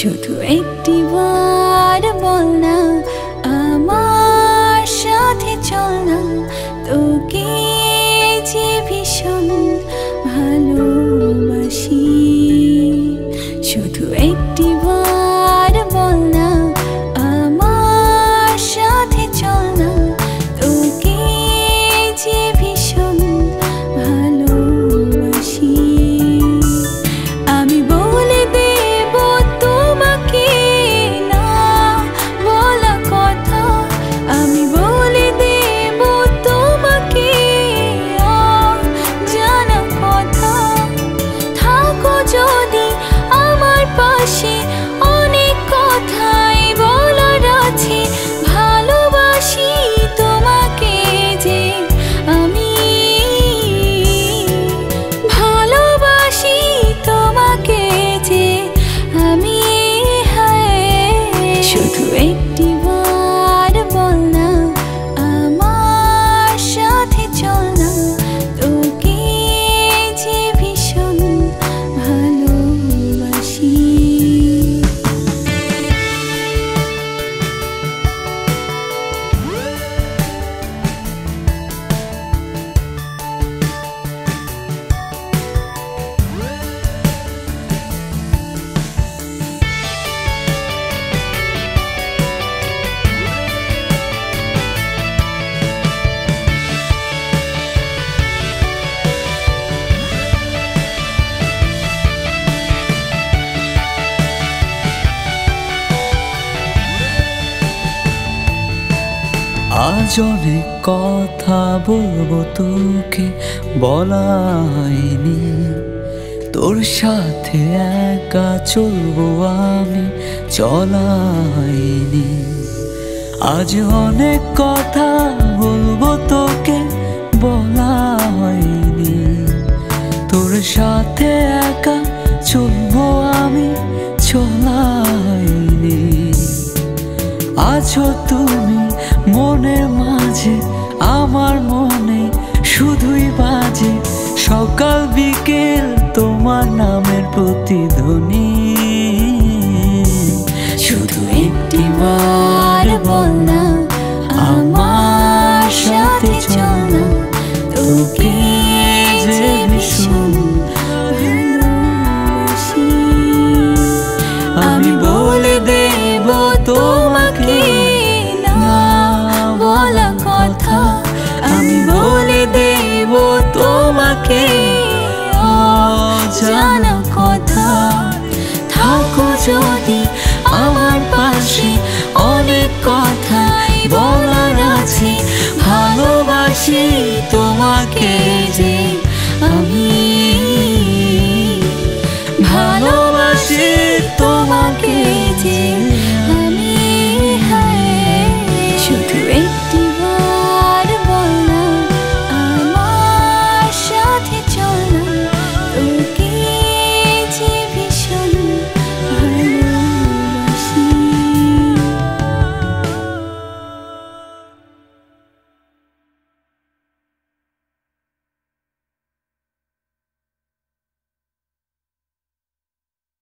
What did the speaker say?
শুধু একটি বার বল না, আমার সাথে চল না, তোকে যে ভীষণ ভালোবাসি। শুধু একটি বার বল না, আমার সাথে চল না, তোকে যে ভীষণ ভালোবাসি। আমি বলে দেব তোমাকে না বলা কথা, আমি বলে দেব তোমাকে অজানা কথা। থাকো যদি আমার পাশে, অনেক কথাই বলার আছে। ভালোবাসি তোমাকে যে আমি, ভালোবাসি তোমাকে যে আমি। শুধু একটি বার বল না, আমার সাথে চল না, তোকে যে ভীষণ ভালোবাসি। আজ অনেক কথা বলবো তোকে বলা হয়নি, তোর সাথে একা চলবো আমি চলা হয়নি। আজ অনেক কথা বলবো তোকে বলা হয়নি, তোর সাথে একা চলবো আমি চলা হয়নি। আছো তুমি মনের মাঝে, আমার মনে শুধুই বাজে সকাল বিকেল তোমার নামের প্রতিধ্বনি। শুধু একটি বার বল না, আমার সাথে চল না, তোকে যে ভীষণ ভালোবাসি। আমি বলে দেব তোমাকে না বলা কথা, আমি বলে দেব তোমাকে অজানা কথা। থাকো যদি আমার